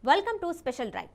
Welcome to special drive.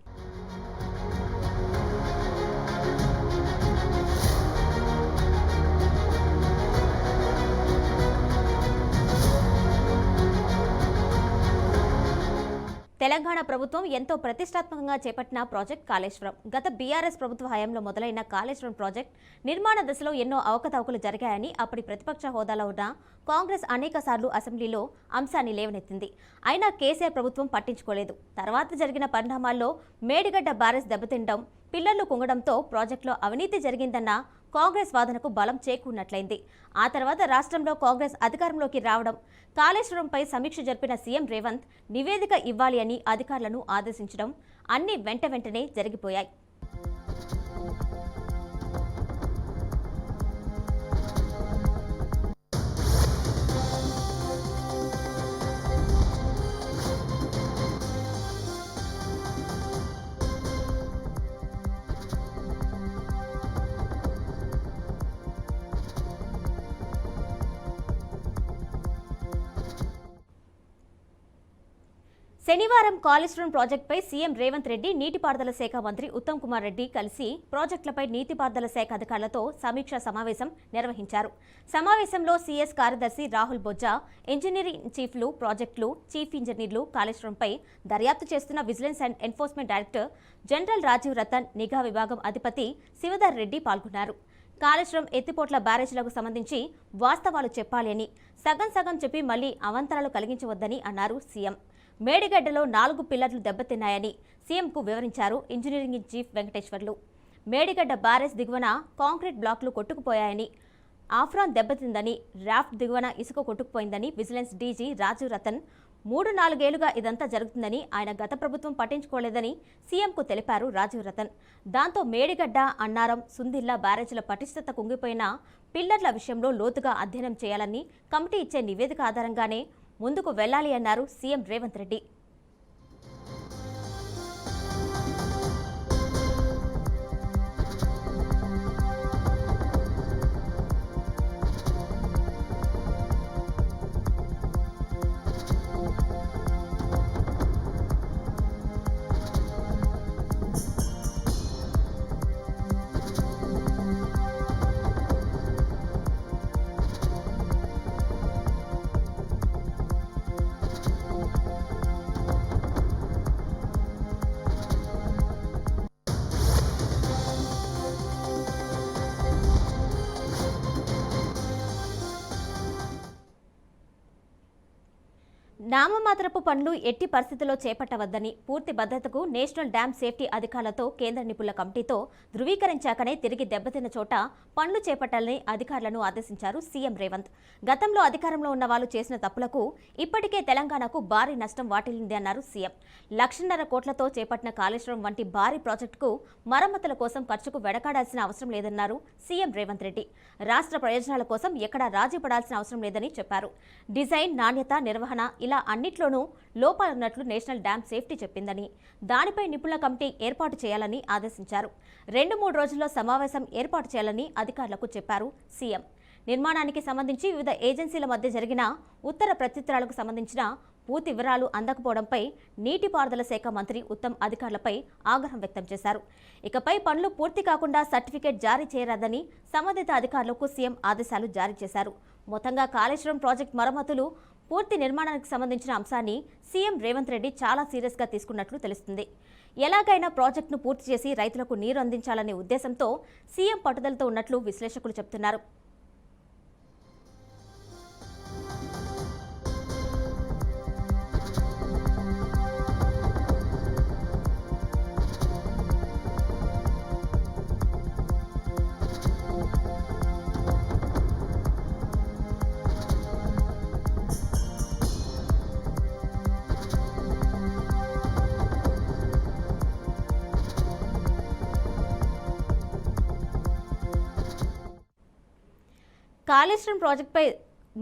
Telangana ప్రభుత్వం ఎంతో ప్రతిష్టాత్మకంగా చేపట్టిన ప్రాజెక్ట్ కాళేశ్వరం. గత బీఆర్ఎస్ ప్రభుత్వ హయాంలో మొదలైన కాళేశ్వరం ప్రాజెక్ట్ నిర్మాణ దశలో ఎన్నో అవకతవకలు జరిగాయని అప్పటి ప్రతిపక్ష హోదాలో ఉన్న కాంగ్రెస్ అనేక సార్లు అసెంబ్లీలో అంశాన్ని లేవనెత్తింది. అయినా కేసీఆర్ ప్రభుత్వం పట్టించుకోలేదు. తర్వాత జరిగిన పరిణామాల్లో మేడిగడ్డ బ్యారేజ్ దెబ్బతింటం, పిల్లర్లు కుంగడంతో ప్రాజెక్టులో అవినీతి జరిగిందన్న కాంగ్రెస్ వాదనకు బలం చేకూరినట్లయింది. ఆ తర్వాత రాష్ట్రంలో కాంగ్రెస్ అధికారంలోకి రావడం, కాళేశ్వరంపై సమీక్ష జరిపిన సీఎం రేవంత్ నివేదిక ఇవ్వాలి అని అధికారులను ఆదేశించడం అన్ని వెంటనే జరిగిపోయాయి. శనివారం కాళేశ్వరం ప్రాజెక్టుపై సీఎం రేవంత్ రెడ్డి, నీటిపారుదల శాఖ మంత్రి ఉత్తమ్ కుమార్ రెడ్డి కలిసి ప్రాజెక్టులపై నీటిపారుదల శాఖ అధికారులతో సమీక్షా సమావేశం నిర్వహించారు. సమావేశంలో సీఎస్ కార్యదర్శి రాహుల్ బొజ్జా, ఇంజనీరింగ్ చీఫ్లు, ప్రాజెక్టులు చీఫ్ ఇంజనీర్లు, కాళేశ్వరంపై దర్యాప్తు చేస్తున్న vigilance and enforcement director general Rajiv Ratan, నిఘా విభాగం అధిపతి శివధర్ రెడ్డి పాల్గొన్నారు. కాళేశ్వరం ఎత్తిపోట్ల బ్యారేజీలకు సంబంధించి వాస్తవాలు చెప్పాలి అని, సగం చెప్పి మళ్లీ అవంతరాలు కలిగించవద్దని అన్నారు సీఎం. మేడిగడ్డలో 4 పిల్లర్లు దెబ్బతిన్నాయని సీఎంకు వివరించారు engineering chief Venkateswarlu. Medigadda barrage దిగువన కాంక్రీట్ బ్లాక్లు కొట్టుకుపోయాయని, ఆఫ్రాన్ దెబ్బతిందని, రాఫ్ట్ దిగువన ఇసుక కొట్టుకుపోయిందని విజిలెన్స్ డీజీ రాజీవ్ రతన్ 3-4 ఏళ్లుగా ఇదంతా జరుగుతుందని, ఆయన గత ప్రభుత్వం పట్టించుకోలేదని సీఎంకు తెలిపారు రాజీవ్ రతన్. దాంతో మేడిగడ్డ, అన్నారం, సుందిల్లా బ్యారేజీల పటిష్టత కుంగిపోయిన పిల్లర్ల విషయంలో లోతుగా అధ్యయనం చేయాలని కమిటీ ఇచ్చే నివేదిక ఆధారంగానే ముందుకు వెళ్లాలి అన్నారు సీఎం రేవంత్ రెడ్డి. నామమాత్రపు పనులు ఎట్టి పరిస్థితుల్లో చేపట్టవద్దని, పూర్తి భద్రతకు నేషనల్ డ్యామ్ సేఫ్టీ అధికారులతో కేంద్ర నిపుణుల కమిటీతో ధృవీకరించాకనే తిరిగి దెబ్బతిన్న చోట పనులు చేపట్టాలని అధికారులను ఆదేశించారు సీఎం రేవంత్. గతంలో అధికారంలో ఉన్న వాళ్ళు చేసిన తప్పులకు ఇప్పటికే తెలంగాణకు భారీ నష్టం వాటిల్లింది అన్నారు సీఎం. 1,50,000 కోట్లతో చేపట్టిన కాళేశ్వరం వంటి భారీ ప్రాజెక్టుకు మరమ్మతుల కోసం ఖర్చుకు వెడకాడాల్సిన అవసరం లేదన్నారు సీఎం రేవంత్ రెడ్డి. రాష్ట్ర ప్రయోజనాల కోసం ఎక్కడా రాజీ పడాల్సిన అవసరం లేదని చెప్పారు. డిజైన్, నాణ్యత, నిర్వహణ ఇలా అన్నిట్లోనూ లోపాలున్నట్లు నేషనల్ డ్యామ్ సేఫ్టీ చెప్పిందని, దానిపై నిపుణుల కమిటీ ఏర్పాటు చేయాలని ఆదేశించారు. 2-3 రోజుల్లో సమావేశం ఏర్పాటు చేయాలని అధికారులకు చెప్పారు సీఎం. నిర్మాణానికి సంబంధించి వివిధ ఏజెన్సీల మధ్య జరిగిన ఉత్తర ప్రత్యుత్తరాలకు సంబంధించిన పూర్తి వివరాలు అందకపోవడంపై నీటిపారుదల శాఖ మంత్రి ఉత్తమ్ అధికారులపై ఆగ్రహం వ్యక్తం చేశారు. ఇకపై పనులు పూర్తి కాకుండా సర్టిఫికేట్ జారీ చేయరాదని సంబంధిత అధికారులకు సీఎం ఆదేశాలు జారీ చేశారు. మొత్తంగా కాళేశ్వరం ప్రాజెక్టు మరమ్మతులు, పూర్తి నిర్మాణానికి సంబంధించిన అంశాన్ని సీఎం రేవంత్ రెడ్డి చాలా సీరియస్గా తీసుకున్నట్లు తెలుస్తుంది. ఎలాగైనా ప్రాజెక్టును పూర్తి చేసి రైతులకు నీరు అందించాలనే ఉద్దేశంతో సీఎం పట్టుదలతో ఉన్నట్లు విశ్లేషకులు చెబుతున్నారు. కాళేశ్వరం ప్రాజెక్టుపై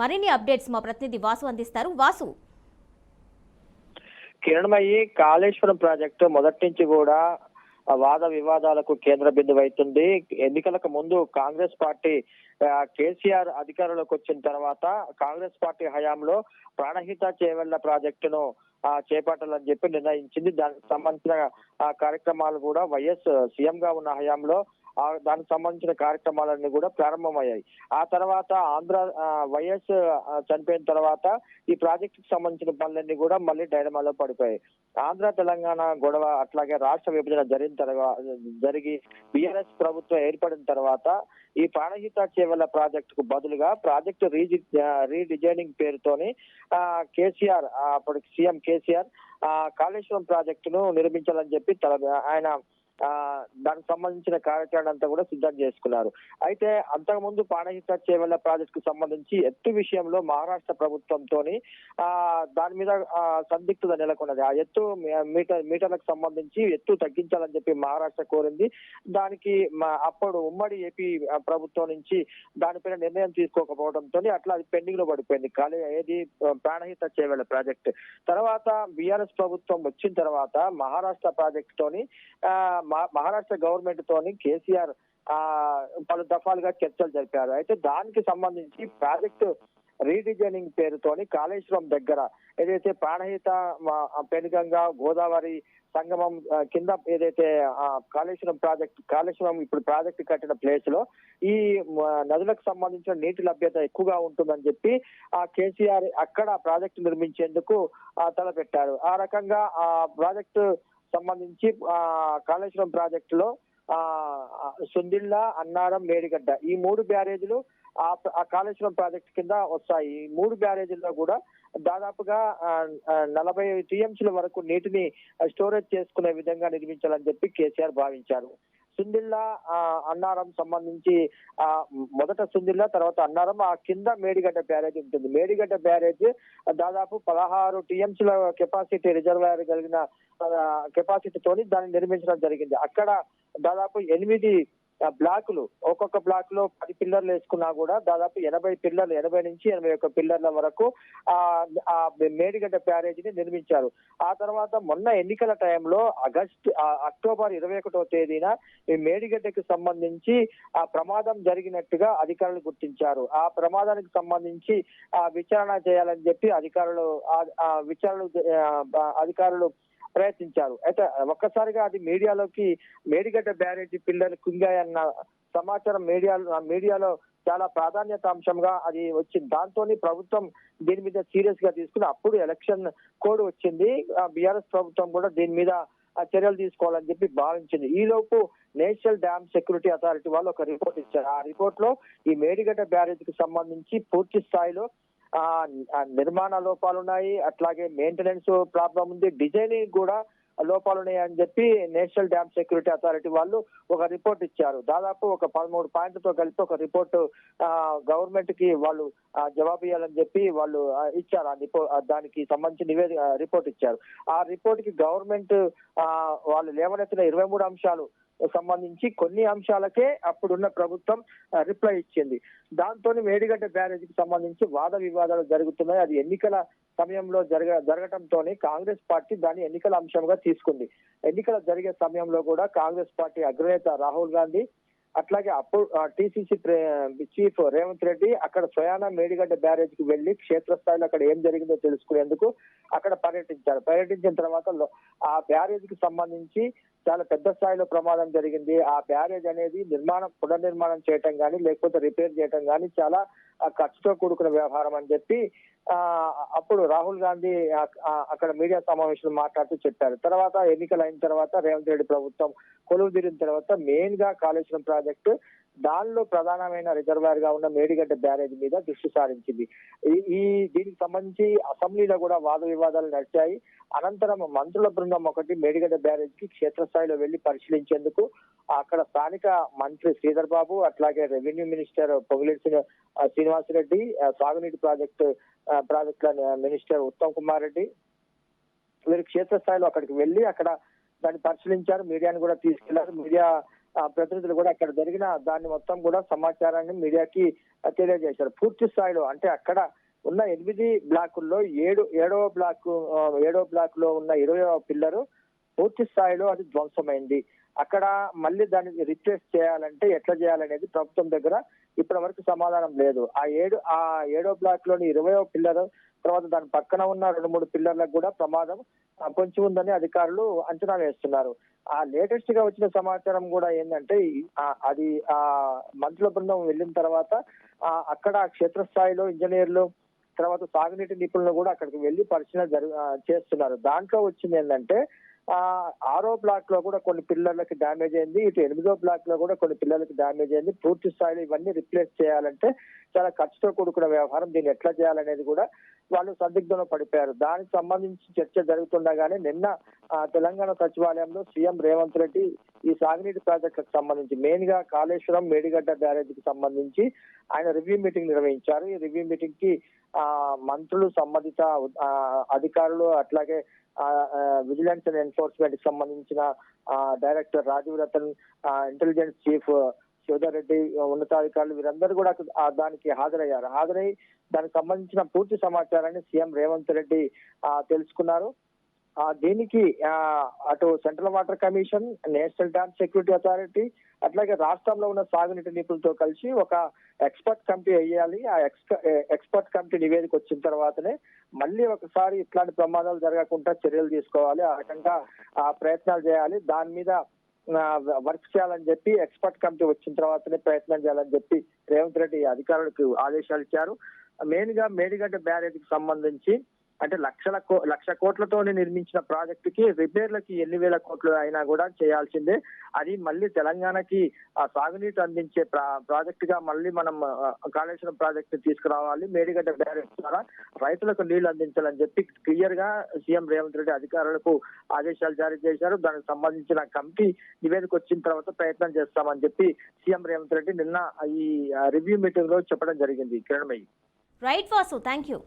మరిన్ని అప్డేట్స్ మా ప్రతినిధి వాసు అందిస్తారు. వాసు, కిరణమయ్యి, కాళేశ్వరం ప్రాజెక్టు మొదటి నుంచి కూడా వాద వివాదాలకు కేంద్ర బిందువు అవుతుంది. ఎన్నికలకు ముందు కాంగ్రెస్ పార్టీ కేసీఆర్ అధికారంలోకి వచ్చిన తర్వాత కాంగ్రెస్ పార్టీ హయాంలో ప్రాణహిత చేవెళ్ల ప్రాజెక్టును చేపట్టాలని చెప్పి నిర్ణయించింది. దానికి సంబంధించిన కార్యక్రమాలు కూడా వైఎస్ సీఎం గా ఉన్న హయాంలో దానికి సంబంధించిన కార్యక్రమాలన్నీ కూడా ప్రారంభమయ్యాయి. ఆ తర్వాత వైఎస్ చనిపోయిన తర్వాత ఈ ప్రాజెక్టుకి సంబంధించిన పనులన్నీ కూడా మళ్ళీ డైలమాలో పడిపోయాయి. ఆంధ్ర తెలంగాణ గొడవ అట్లాగే రాష్ట్ర విభజన జరిగి బిఆర్ఎస్ ప్రభుత్వం ఏర్పడిన తర్వాత ఈ ప్రాణహిత చేవెళ్ల ప్రాజెక్టుకు బదులుగా ప్రాజెక్టు రీడిజైనింగ్ పేరుతోని కేసీఆర్ అప్పుడు సీఎం కేసీఆర్ కాళేశ్వరం ప్రాజెక్టును నిర్మించాలని చెప్పి ఆయన దానికి సంబంధించిన కార్యాచరణ అంతా కూడా సిద్ధం చేసుకున్నారు. అయితే అంతకుముందు ప్రాణహిత చేవెళ్ల ప్రాజెక్ట్ కు సంబంధించి ఎత్తు విషయంలో మహారాష్ట్ర ప్రభుత్వంతో దాని మీద సందిగ్ధత నెలకొన్నది. ఆ ఎత్తు మీటర్లకు సంబంధించి ఎత్తు తగ్గించాలని చెప్పి మహారాష్ట్ర కోరింది. దానికి అప్పుడు ఉమ్మడి ఏపీ ప్రభుత్వం నుంచి దానిపైన నిర్ణయం తీసుకోకపోవడంతో అట్లా అది పెండింగ్ లో పడిపోయింది. ఏది ప్రాణహిత చేవెళ్ల ప్రాజెక్ట్. తర్వాత బిఆర్ఎస్ ప్రభుత్వం వచ్చిన తర్వాత మహారాష్ట్ర ప్రాజెక్ట్ తోని మహారాష్ట్ర గవర్నమెంట్ తోని కేసీఆర్ పలు దఫాలుగా చర్చలు జరిపారు. అయితే దానికి సంబంధించి ప్రాజెక్టు రీడిజైనింగ్ పేరుతోని కాళేశ్వరం దగ్గర ఏదైతే ప్రాణహిత పెనుగంగా గోదావరి సంగమం కింద ఏదైతే కాళేశ్వరం ఇప్పుడు ప్రాజెక్టు కట్టిన ప్లేస్ లో ఈ నదులకు సంబంధించిన నీటి లభ్యత ఎక్కువగా ఉంటుందని చెప్పి కేసీఆర్ అక్కడ ప్రాజెక్టు నిర్మించేందుకు తలపెట్టారు. ఆ రకంగా ఆ ప్రాజెక్టు సంబంధించి కాళేశ్వరం ప్రాజెక్టులో సుందిళ్ళ, అన్నారం, మేడిగడ్డ ఈ 3 బ్యారేజీలు ఆ కాళేశ్వరం ప్రాజెక్టు కింద వస్తాయి. ఈ 3 బ్యారేజీల్లో కూడా దాదాపుగా 40 టీఎంసీల వరకు నీటిని స్టోరేజ్ చేసుకునే విధంగా నిర్మించాలని చెప్పి కేసీఆర్ భావించారు. సుందిళ్ళ, అన్నారం సంబంధించి మొదట సుందిళ్ళ తర్వాత అన్నారం, ఆ కింద మేడిగడ్డ బ్యారేజ్ ఉంటుంది. మేడిగడ్డ బ్యారేజ్ దాదాపు 16 టీఎంసీల కెపాసిటీ రిజర్వాయర్ కలిగిన కెపాసిటీతోని దాన్ని నిర్మించడం జరిగింది. అక్కడ దాదాపు 8 బ్లాకులు, ఒక్కొక్క బ్లాక్ లో 10 పిల్లర్లు వేసుకున్నా కూడా దాదాపు 80 నుంచి 81 పిల్లర్ల వరకు ఆ మేడిగడ్డ బ్యారేజీని నిర్మించారు. ఆ తర్వాత మొన్న ఎన్నికల టైంలో అక్టోబర్ 21వ తేదీన ఈ మేడిగడ్డకి సంబంధించి ఆ ప్రమాదం జరిగినట్టుగా అధికారులు గుర్తించారు. ఆ ప్రమాదానికి సంబంధించి విచారణ చేయాలని చెప్పి అధికారులు ప్రయత్నించారు. అయితే ఒక్కసారిగా అది మేడిగడ్డ బ్యారేజీ పిల్లలు కుంగాయన్న సమాచారం మీడియాలో చాలా ప్రాధాన్యత అంశంగా అది వచ్చింది. దాంతో ప్రభుత్వం దీని మీద సీరియస్ గా తీసుకుని అప్పుడు ఎలక్షన్ కోడ్ వచ్చింది. బిఆర్ఎస్ ప్రభుత్వం కూడా దీని మీద చర్యలు తీసుకోవాలని చెప్పి భావించింది. ఈ లోపు నేషనల్ డ్యామ్ సెక్యూరిటీ అథారిటీ వాళ్ళు ఒక రిపోర్ట్ ఇచ్చారు. ఆ రిపోర్ట్ లో ఈ మేడిగడ్డ బ్యారేజీకి సంబంధించి పూర్తి స్థాయిలో నిర్మాణ లోపాలు ఉన్నాయి, అట్లాగే మెయింటెనెన్స్ ప్రాబ్లం ఉంది, డిజైనింగ్ కూడా లోపాలు ఉన్నాయి అని చెప్పి నేషనల్ డ్యామ్ సెక్యూరిటీ అథారిటీ వాళ్ళు ఒక రిపోర్ట్ ఇచ్చారు. దాదాపు ఒక 13 పాయింట్లతో కలిపి ఒక రిపోర్ట్ గవర్నమెంట్ కి వాళ్ళు జవాబు ఇవ్వాలని చెప్పి వాళ్ళు ఇచ్చారు. దానికి సంబంధించి రిపోర్ట్ ఇచ్చారు. ఆ రిపోర్ట్ కి గవర్నమెంట్ వాళ్ళు లేవనెత్తిన 23 అంశాలు సంబంధించి కొన్ని అంశాలకే అప్పుడున్న ప్రభుత్వం రిప్లై ఇచ్చింది. దాంతో మేడిగడ్డ బ్యారేజీకి సంబంధించి వాద వివాదాలు జరుగుతున్నాయి. అది ఎన్నికల సమయంలో జరగటంతో కాంగ్రెస్ పార్టీ దాన్ని ఎన్నికల అంశంగా తీసుకుంది. ఎన్నికలు జరిగే సమయంలో కూడా కాంగ్రెస్ పార్టీ అగ్రనేత రాహుల్ గాంధీ అట్లాగే అప్పుడు టీసీసీ చీఫ్ రేవంత్ రెడ్డి అక్కడ స్వయాన మేడిగడ్డ బ్యారేజ్ కి వెళ్లి క్షేత్రస్థాయిలో అక్కడ ఏం జరిగిందో తెలుసుకునేందుకు అక్కడ పర్యటించిన తర్వాత ఆ బ్యారేజ్ కి సంబంధించి చాలా పెద్ద స్థాయిలో ప్రమాదం జరిగింది. ఆ బ్యారేజ్ అనేది పునర్నిర్మాణం చేయటం కానీ లేకపోతే రిపేర్ చేయటం కానీ చాలా ఖర్చుతో కూడుకున్న వ్యవహారం అని చెప్పి అప్పుడు రాహుల్ గాంధీ అక్కడ మీడియా సమావేశంలో మాట్లాడుతూ చెప్పారు. తర్వాత ఎన్నికలు అయిన తర్వాత రేవంత్ రెడ్డి ప్రభుత్వం కొలువు తీరిన తర్వాత మెయిన్ గా కాళేశ్వరం ప్రాజెక్టు దానిలో ప్రధానమైన రిజర్వాయర్ గా ఉన్న మేడిగడ్డ బ్యారేజ్ మీద దృష్టి సారించింది. దీనికి సంబంధించి అసెంబ్లీలో కూడా వాద వివాదాలు నడిచాయి. అనంతరం మంత్రుల బృందం ఒకటి మేడిగడ్డ బ్యారేజ్ కి క్షేత్రస్థాయిలో వెళ్లి పరిశీలించేందుకు అక్కడ స్థానిక మంత్రి శ్రీధర్ బాబు అట్లాగే రెవెన్యూ మినిస్టర్ పొంగులేటి శ్రీనివాసరెడ్డి, సాగునీటి ప్రాజెక్టుల మినిస్టర్ ఉత్తమ్ కుమార్ రెడ్డి వీరు క్షేత్రస్థాయిలో అక్కడికి వెళ్లి అక్కడ దాన్ని పరిశీలించారు. మీడియాని కూడా తీసుకెళ్లారు. మీడియా ప్రతినిధులు కూడా అక్కడ జరిగిన దాన్ని మొత్తం కూడా సమాచారాన్ని మీడియాకి తెలియజేశారు. పూర్తి స్థాయిలో అంటే అక్కడ ఉన్న 8 బ్లాకుల్లో ఏడవ బ్లాక్ లో ఉన్న 20వ పిల్లరు పూర్తి స్థాయిలో అది ధ్వంసమైంది. అక్కడ మళ్ళీ దాన్ని రిప్లేస్ చేయాలంటే ఎట్లా చేయాలనేది ప్రభుత్వం దగ్గర ఇప్పటి వరకు సమాధానం లేదు. ఆ 7వ బ్లాక్ లోని 20వ పిల్లర్ తర్వాత దాని పక్కన ఉన్న 2-3 పిల్లర్లకు కూడా ప్రమాదం పొంచి ఉందని అధికారులు అంచనా వేస్తున్నారు. ఆ లేటెస్ట్ గా వచ్చిన సమాచారం కూడా ఏంటంటే అది మంత్రుల బృందం వెళ్ళిన తర్వాత అక్కడ క్షేత్రస్థాయిలో ఇంజనీర్లు తర్వాత సాగునీటి నిపుణులు కూడా అక్కడికి వెళ్లి పరిశీలన చేస్తున్నారు. దాంట్లో వచ్చింది ఏంటంటే 6వ బ్లాక్ లో కూడా కొన్ని పిల్లర్లకి డ్యామేజ్ అయింది, ఇటు 8వ బ్లాక్ లో కూడా కొన్ని పిల్లలకి డ్యామేజ్ అయింది. పూర్తి స్థాయిలో ఇవన్నీ రిప్లేస్ చేయాలంటే చాలా ఖర్చుతో కూడుకున్న వ్యవహారం, దీన్ని ఎట్లా చేయాలనేది కూడా వాళ్ళు సందిగ్ధంలో పడిపోయారు. దానికి సంబంధించి చర్చ జరుగుతుండగానే నిన్న తెలంగాణ సచివాలయంలో సీఎం రేవంత్ రెడ్డి ఈ సాగునీటి ప్రాజెక్టులకు సంబంధించి మెయిన్ గా కాళేశ్వరం మేడిగడ్డ బ్యారేజీకి సంబంధించి ఆయన రివ్యూ మీటింగ్ నిర్వహించారు. ఈ రివ్యూ మీటింగ్ కి మంత్రులు, సంబంధిత అధికారులు, అట్లాగే విజిలెన్స్ అండ్ ఎన్ఫోర్స్మెంట్ కి సంబంధించిన director Rajeev Ratan, intelligence chief Shivadhar Reddy, ఉన్నతాధికారులు వీరందరూ కూడా దానికి హాజరయ్యారు. హాజరై దానికి సంబంధించిన పూర్తి సమాచారాన్ని సీఎం రేవంత్ రెడ్డి తెలుసుకున్నారు. దీనికి అటు central water commission, national dam security authority, అట్లాగే రాష్ట్రంలో ఉన్న సాగునీటి నిపుణులతో కలిసి ఒక ఎక్స్పర్ట్ కమిటీ వేయాలి. ఆ ఎక్స్పర్ట్ కమిటీ నివేదిక వచ్చిన తర్వాతనే మళ్ళీ ఒకసారి ఇట్లాంటి ప్రమాదాలు జరగకుండా చర్యలు తీసుకోవాలి, ఆ రకంగా ప్రయత్నాలు చేయాలి, దాని మీద వర్క్ చేయాలని చెప్పి ఎక్స్పర్ట్ కమిటీ వచ్చిన తర్వాతనే ప్రయత్నం చేయాలని చెప్పి రేవంత్ రెడ్డి అధికారులకు ఆదేశాలు ఇచ్చారు. మెయిన్ గా మేడిగడ్డ బ్యారేజీకి సంబంధించి అంటే లక్ష కోట్లతో నిర్మించిన ప్రాజెక్టుకి రిపేర్లకి ఎన్ని వేల కోట్లు అయినా కూడా చేయాల్సిందే. అది మళ్ళీ తెలంగాణకి సాగునీటి అందించే ప్రాజెక్ట్ గా మళ్ళీ మనం కాళేశ్వరం ప్రాజెక్టు తీసుకురావాలి, మేడిగడ్డ బ్యారేజ్ ద్వారా రైతులకు నీళ్లు అందించాలని చెప్పి క్లియర్ గా సీఎం రేవంత్ రెడ్డి అధికారులకు ఆదేశాలు జారీ చేశారు. దానికి సంబంధించిన కమిటీ నివేదిక వచ్చిన తర్వాత ప్రయత్నం చేస్తామని చెప్పి సీఎం రేవంత్ రెడ్డి నిన్న ఈ రివ్యూ మీటింగ్ లో చెప్పడం జరిగింది. Kiranmayi. Right Vasu, thank you.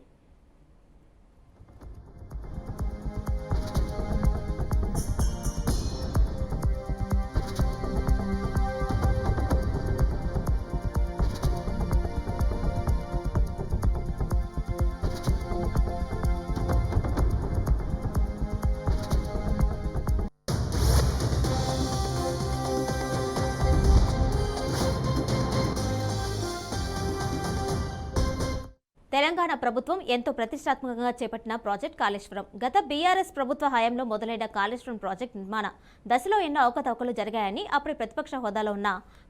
Telangana ప్రభుత్వం ఎంతో ప్రతిష్టాత్మకంగా చేపట్టిన ప్రాజెక్ట్ కాళేశ్వరం. గత బీఆర్ఎస్ ప్రభుత్వ హయాంలో మొదలైన కాళేశ్వరం ప్రాజెక్టు నిర్మాణ దశలో ఎన్నో అవకతవకలు జరిగాయని అప్పుడు ప్రతిపక్ష హోదాలో ఉన్న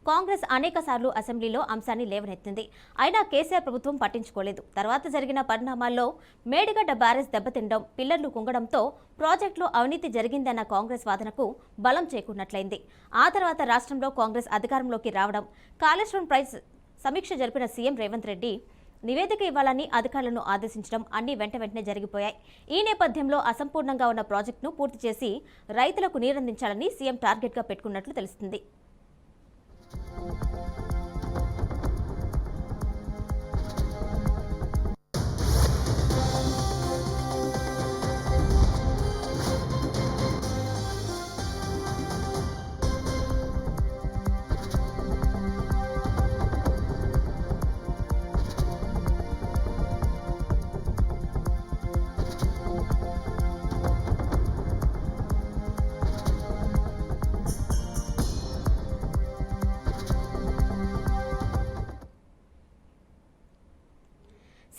కాంగ్రెస్ అనేక సార్లు అసెంబ్లీలో అంశాన్ని లేవనెత్తింది. అయినా కేసీఆర్ ప్రభుత్వం పట్టించుకోలేదు. తర్వాత జరిగిన పరిణామాల్లో మేడిగడ్డ బ్యారేజ్ దెబ్బతినడం, పిల్లర్లు కుంగడంతో ప్రాజెక్టులో అవినీతి జరిగిందన్న కాంగ్రెస్ వాదనకు బలం చేకూరినట్లయింది. ఆ తర్వాత రాష్ట్రంలో కాంగ్రెస్ అధికారంలోకి రావడం, కాళేశ్వరంపై సమీక్ష జరిపిన సీఎం రేవంత్ రెడ్డి నివేదిక ఇవ్వాలని అధికారులను ఆదేశించడం అన్ని వెంటనే జరిగిపోయాయి. ఈ నేపథ్యంలో అసంపూర్ణంగా ఉన్న ప్రాజెక్టును పూర్తి చేసి రైతులకు నీరందించాలని సీఎం టార్గెట్గా పెట్టుకున్నట్లు తెలుస్తుంది.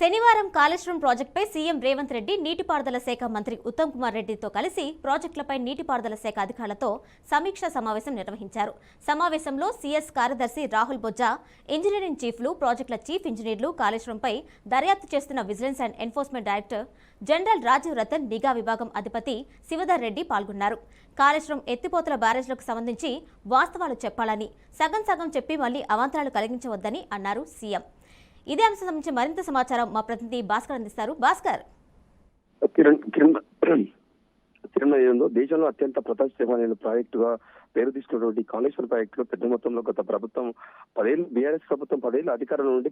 శనివారం కాళేశ్వరం ప్రాజెక్టుపై సీఎం రేవంత్ రెడ్డి నీటిపారుదల శాఖ మంత్రి ఉత్తమ్ కుమార్ రెడ్డితో కలిసి ప్రాజెక్టులపై నీటిపారుదల శాఖ అధికారులతో సమీక్షా సమావేశం నిర్వహించారు. సమావేశంలో సీఎస్ కార్యదర్శి రాహుల్ బొజ్జా, ఇంజనీరింగ్ చీఫ్లు, ప్రాజెక్టుల చీఫ్ ఇంజనీర్లు, కాళేశ్వరంపై దర్యాప్తు చేస్తున్న vigilance and enforcement director general Rajiv Ratan, నిఘా విభాగం అధిపతి శివధర్ రెడ్డి పాల్గొన్నారు. కాళేశ్వరం ఎత్తిపోతల బ్యారేజ్లకు సంబంధించి వాస్తవాలు చెప్పాలని, సగం సగం చెప్పి మళ్లీ అవాంతరాలు కలిగించవద్దని అన్నారు సీఎం. ఇదే అంశం సంబంధించి మరింత సమాచారం మా ప్రతినిధి భాస్కర్ అందిస్తారు. భాస్కర్. దేశంలో అత్యంత ప్రతిష్టాత్మకమైన ప్రాజెక్టుగా పేరు తీసుకున్నటువంటి కాళేశ్వరం ప్రాజెక్టులో పెద్ద మొత్తంలో గత ప్రభుత్వం 10 ఏళ్ళు, బీఆర్ఎస్ ప్రభుత్వం 10 ఏళ్ళు అధికారంలో నుండి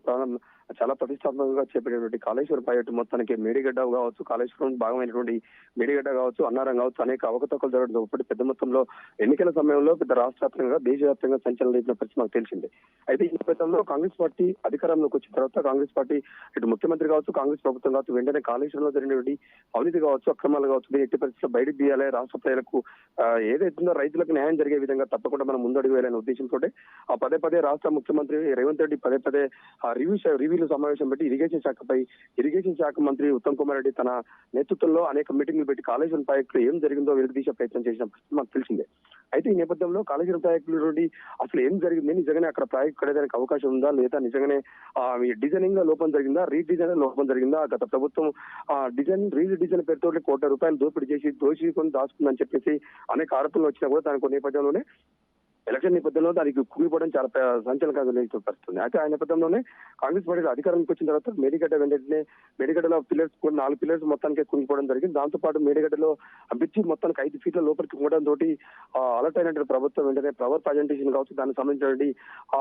చాలా ప్రతిష్టాత్మకంగా చేపట్టేటువంటి కాళేశ్వరం ప్రాజెక్టు మొత్తానికి మేడిగడ్డ కావచ్చు, కాళేశ్వరం భాగమైనటువంటి మేడిగడ్డ కావచ్చు, అన్నారం కావచ్చు, అనేక అవకతవకలు జరగడం ఒకటి పెద్ద మొత్తంలో ఎన్నికల సమయంలో పెద్ద రాష్ట్ర వ్యాప్తంగా దేశవ్యాప్తంగా సంచలనం రేపిన పరిస్థితి మాకు తెలిసిందే. అయితే ఈ నేపథ్యంలో కాంగ్రెస్ పార్టీ అధికారంలోకి వచ్చిన తర్వాత కాంగ్రెస్ పార్టీ ఇటు ముఖ్యమంత్రి కావచ్చు, కాంగ్రెస్ ప్రభుత్వం కావచ్చు, వెంటనే కాళేశ్వరంలో జరిగినటువంటి అవినీతి కావచ్చు, అక్రమాలు కావచ్చు, ఎట్టి పరిస్థితుల్లో బయట తెరిపియాలి, రాష్ట్ర ప్రజలకు ఏదైతుందో రైతులకు న్యాయం జరిగే విధంగా తప్పకుండా మనం ముందడుగు వేయాలనే ఉద్దేశంతో ఆ పదే రాష్ట్ర ముఖ్యమంత్రి రేవంత్ రెడ్డి పదే రివ్యూలు సమావేశం పెట్టి ఇరిగేషన్ శాఖ మంత్రి ఉత్తమ్ కుమార్ రెడ్డి తన నేతృత్వంలో అనేక మీటింగ్లు పెట్టి కాళేశ్వరం ప్రాజెక్టులో ఏం జరిగిందో వెలికితీసే ప్రయత్నం చేసిన మనకు తెలిసిందే. అయితే ఈ నేపథ్యంలో కాళేశ్వరం ప్రాజెక్టుల నుండి అసలు ఏం జరిగింది, నిజంగానే అక్కడ ప్రాజెక్ట్ కడేదానికి అవకాశం ఉందా లేదా, నిజంగానే డిజైనింగ్ లో లోపం జరిగిందా, రీడిజైన్ లోపం జరిగిందా, గత ప్రభుత్వం రీడిజైన్ పేరుతో ₹1 దోపిడీ చేసి దోషికొని దాచుకుందని చెప్పేసి అనేక ఆరోపణలు వచ్చినా కూడా దానికి నేపథ్యంలోనే ఎలక్షన్ నేపథ్యంలో దానికి కుంగిపోవడం చాలా సంచలనంగా పరిస్థితుంది. అయితే ఆ నేపథ్యంలోనే కాంగ్రెస్ పార్టీ అధికారానికి వచ్చిన తర్వాత మేడిగడ్డలో పిల్లర్స్ 4 పిల్లర్స్ మొత్తానికి కుంగిపోవడం జరిగింది. దాంతో పాటు మేడిగడ్డలో బ్రిడ్జి మొత్తానికి 5 ఫీట్ల లోపలికి ఉండడం తోటి అలర్ట్ అయినటువంటి ప్రభుత్వం వెంటనే పవర్ ప్రజెంటేషన్ కావచ్చు, దానికి సంబంధించిన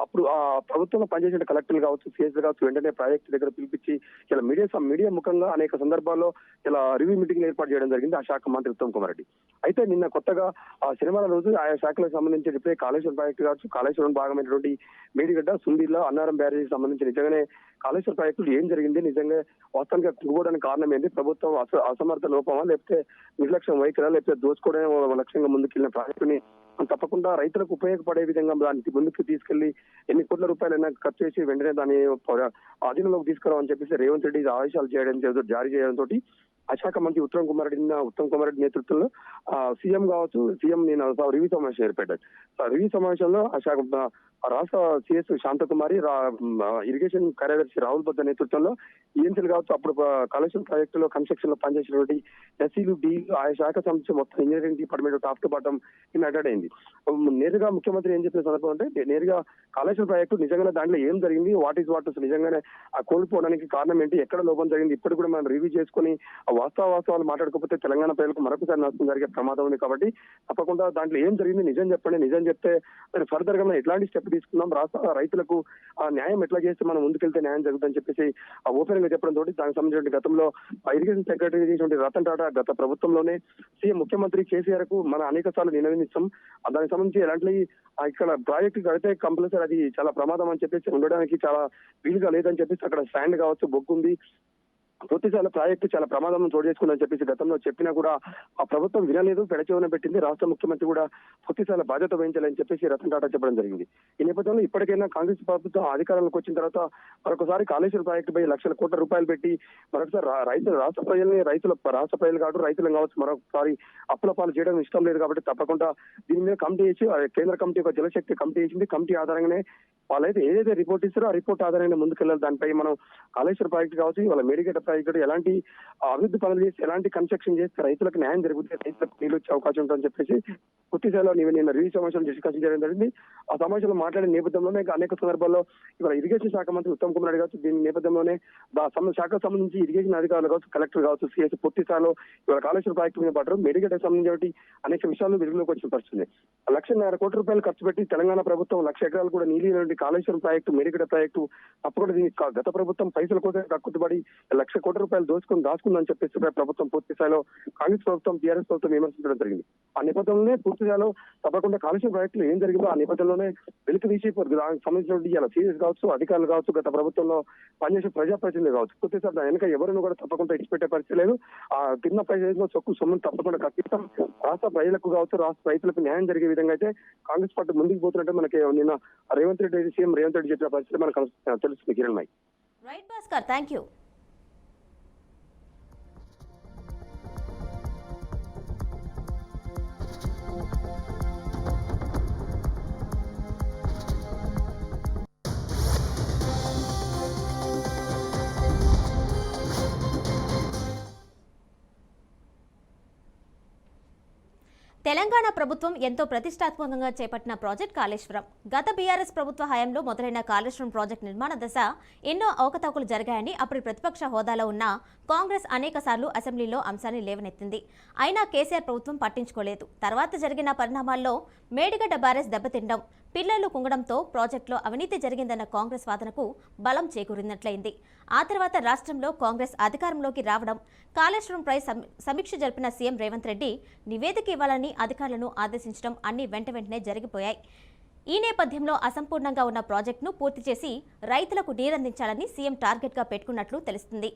అప్పుడు ఆ ప్రభుత్వంలో పనిచేసిన కలెక్టర్లు కావచ్చు, సిఎస్ కావచ్చు, వెంటనే ప్రాజెక్టు దగ్గర పిలిపించి ఇలా మీడియా ముఖంగా అనేక సందర్భాల్లో ఇలా రివ్యూ మీటింగ్ ఏర్పాటు చేయడం జరిగింది ఆ శాఖ మంత్రి ఉత్తమ్ కుమార్ రెడ్డి. అయితే నిన్న కొత్తగా శనివారం రోజు ఆయా శాఖలకు సంబంధించి ఇప్పుడే కాళేశ్వరం ప్రాజెక్టు కావచ్చు, కాళేశ్వరం భాగమైనటువంటి మేడిగడ్డ, సుందీర్లో అన్నారం బ్యారేజీకి సంబంధించి నిజంగానే కాళేశ్వరం ప్రాజెక్టులు ఏం జరిగింది, నిజంగా వాస్తవానికి కుంగిపోవడానికి కారణం ఏంటి, ప్రభుత్వం అసమర్థ లోపమా, లేకపోతే నిర్లక్ష్యం వైఖరా, లేకపోతే దోచుకోవడం లక్ష్యంగా ముందుకెళ్లిన ప్రాజెక్టుని తప్పకుండా రైతులకు ఉపయోగపడే విధంగా దానికి ముందుకు తీసుకెళ్లి ఎన్ని కోట్ల రూపాయలైనా ఖర్చు చేసి వెంటనే దాన్ని ఆధీనంలోకి తీసుకురావని చెప్పేసి రేవంత్ రెడ్డి ఆదేశాలు జారీ చేయడంతో ఆ శాఖ మంత్రి ఉత్తమ్ కుమార్ రెడ్డి నేతృత్వంలో సీఎం కావచ్చు, సీఎం నేను రివ్యూ సమావేశం ఏర్పడ్డారు. రివ్యూ సమావేశంలో ఆ శాఖ రాష్ట్ర సిఎస్ శాంతకుమారి, ఇరిగేషన్ కార్యదర్శి రాహుల్ బద్ద నేతృత్వంలో ఈఎన్సీలు కావచ్చు, అప్పుడు కాళేశ్వరం ప్రాజెక్టులో కన్స్ట్రక్షన్ లో పనిచేసినటువంటి ఎస్సీలు, డీలు, ఆ శాఖ సంబంధించి మొత్తం engineering department top to bottom attend అయింది. నేరుగా ముఖ్యమంత్రి ఏం చెప్పిన సందర్భం అంటే నేరుగా కాళేశ్వరం ప్రాజెక్టు నిజంగానే దాంట్లో ఏం జరిగింది, వాట్ నిజంగానే ఆ కోల్పోవడానికి కారణం ఏంటి, ఎక్కడ లోపం జరిగింది, ఇప్పుడు కూడా మనం రివ్యూ చేసుకుని వాస్తవాలు మాట్లాడకపోతే తెలంగాణ ప్రజలకు మరొకసారి నష్టం జరిగే ప్రమాదం ఉంది. కాబట్టి తప్పకుండా దాంట్లో ఏం జరిగింది నిజం చెప్పండి, నిజం చెప్తే ఫర్దర్ గా మనం ఎట్లాంటి స్టెప్ తీసుకుందాం, రాష్ట్ర రైతులకు ఆ న్యాయం ఎట్లా చేస్తే మనం ముందుకెళ్తే న్యాయం జరుగుతుందని చెప్పేసి ఓపెన్ గా చెప్పడం తోటి దానికి సంబంధించిన గతంలో ఇరిగేషన్ సెక్రటరీ చేసినటువంటి రతన్ టాటా గత ప్రభుత్వంలోనే సీఎం ముఖ్యమంత్రి కేసీఆర్ కు మనం అనేక సార్లు నినదిస్తాం, దానికి సంబంధించి ఎలాంటి ఇక్కడ ప్రాజెక్టు కడితే కంపల్సరీ అది చాలా ప్రమాదం అని చెప్పేసి ఉండడానికి చాలా వీలుగా లేదని చెప్పేసి అక్కడ స్టాండ్ కావచ్చు, బొగ్గు ఉంది, పూర్తిస్థాయిలో ప్రాజెక్టు చాలా ప్రమాదం చోటు చేసుకుందని చెప్పేసి గతంలో చెప్పినా కూడా ఆ ప్రభుత్వం వినలేదు, పెడచెవిన పెట్టింది. రాష్ట్ర ముఖ్యమంత్రి కూడా పూర్తిస్థాయిలో బాధ్యత వహించాలని చెప్పేసి రతన్ టాటా చెప్పడం జరిగింది. ఈ నేపథ్యంలో ఇప్పటికైనా కాంగ్రెస్ ప్రభుత్వం అధికారంలోకి వచ్చిన తర్వాత మరొకసారి కాళేశ్వరం ప్రాజెక్టుపై లక్షల కోట్ల రూపాయలు పెట్టి మరొకసారి రాష్ట్ర ప్రజలు కాదు రైతులను కావచ్చు మరొకసారి అప్పుల పాలు చేయడం ఇష్టం లేదు. కాబట్టి తప్పకుండా దీని మీద కమిటీ చేసి కేంద్ర కమిటీ ఒక జలశక్తి కమిటీ చేసింది. కమిటీ ఆధారంగానే వాళ్ళైతే ఏదైతే రిపోర్ట్ ఇస్తారో ఆ రిపోర్ట్ ఆధారంగా ముందుకెళ్ళాలి. దానిపై మనం కాళేశ్వరం ప్రాజెక్టు కావచ్చు, వాళ్ళ మేడిగడ్డ ప్రాజెక్టు ఎలాంటి అభివృద్ధి పనులు చేసి ఎలాంటి కన్స్ట్రక్షన్ చేస్తే రైతులకు న్యాయం జరుగుతుంది, రైతులకు నీళ్ళు వచ్చే అవకాశం ఉంటుందని చెప్పేసి పూర్తిస్థాయిలో నిన్న రివ్యూ సమావేశం డిస్కషన్ చేయడం జరిగింది. ఆ సమావేశంలో మాట్లాడిన నేపథ్యంలోనే అనేక సందర్భాల్లో ఇవాళ ఇరిగేషన్ శాఖ మంత్రి ఉత్తమ్ కుమార్ రెడ్డి కావచ్చు, దీని నేపథ్యంలోనే శాఖకు సంబంధించి ఇరిగేషన్ అధికారులు కావచ్చు, కలెక్టర్ కావచ్చు, సిఎస్ పూర్తిస్థాయిలో ఇవాళ కాళేశ్వరం ప్రాజెక్టు మీద పడ్డారు. మేడిగడ్డకు సంబంధించి అనేక విషయాలు వెలుగులోకి వచ్చిన పరిస్థితుంది. ₹1,50,00,000 ఖర్చు పెట్టి తెలంగాణ ప్రభుత్వం 1,00,000 ఎకరాలు కూడా నీళ్ళు కాళేశ్వరం ప్రాజెక్టు, మేడిగడ్డ ప్రాజెక్టు అప్పుడు దీనికి గత ప్రభుత్వం పైసల కోసం కక్కుతుబడి ₹1,00,00,000 దాచుకుందని చెప్పేసి ప్రభుత్వం పూర్తి స్థాయిలో కాంగ్రెస్ ప్రభుత్వం, టీఆర్ఎస్ ప్రభుత్వం విమర్శించడం జరిగింది. ఆ నేపథ్యంలోనే పూర్తి స్థాయిలో తప్పకుండా కాళేశ్వరం ప్రాజెక్టులో ఏం జరిగిందో ఆ నేపథ్యంలోనే వెలికి తీసి దానికి సంబంధించినటువంటి ఇలా సీరియస్ కావచ్చు, అధికారులు కావచ్చు, గత ప్రభుత్వంలో పనిచేసే ప్రజాప్రతినిధులు కావచ్చు, పూర్తి స్థాయి వెనక ఎవరిని కూడా తప్పకుండా ఇచ్చిపెట్టే పరిస్థితి లేదు. ఆ తిన్న ప్రజల్లో చొక్కు సొమ్మును తప్పకుండా కట్టిస్తాం. రాష్ట్ర ప్రజలకు కావచ్చు, రాష్ట్ర రైతులకు న్యాయం జరిగే విధంగా అయితే కాంగ్రెస్ పార్టీ ముందుకు పోతున్నట్టు మనకి నిన్న సీఎం రేవంత్ రెడ్డి చెప్పిన పరిస్థితి మనకు తెలుస్తుంది. Kiran my right Bhaskar, thank you. Telangana ప్రభుత్వం ఎంతో ప్రతిష్టాత్మకంగా చేపట్టిన ప్రాజెక్ట్ కాళేశ్వరం. గత బీఆర్ఎస్ ప్రభుత్వ హయాంలో మొదలైన కాళేశ్వరం ప్రాజెక్టు నిర్మాణ దశ ఎన్నో అవకతవకలు జరిగాయని అప్పుడు ప్రతిపక్ష హోదాలో ఉన్న కాంగ్రెస్ అనేకసార్లు అసెంబ్లీలో అంశాన్ని లేవనెత్తింది. అయినా కేసీఆర్ ప్రభుత్వం పట్టించుకోలేదు. తర్వాత జరిగిన పరిణామాల్లో మేడిగడ్డ బ్యారేజ్ దెబ్బతిండడం, పిల్లర్లు కుంగడంతో ప్రాజెక్టులో అవినీతి జరిగిందన్న కాంగ్రెస్ వాదనకు బలం చేకూరినట్లయింది. ఆ తర్వాత రాష్ట్రంలో కాంగ్రెస్ అధికారంలోకి రావడం, కాళేశ్వరంపై సమీక్ష జరిపిన సీఎం రేవంత్ రెడ్డి నివేదిక ఇవ్వాలని అధికారులను ఆదేశించడం అన్ని వెంటనే జరిగిపోయాయి. ఈ నేపథ్యంలో అసంపూర్ణంగా ఉన్న ప్రాజెక్టును పూర్తి చేసి రైతులకు నీరందించాలని సీఎం టార్గెట్గా పెట్టుకున్నట్లు తెలుస్తుంది.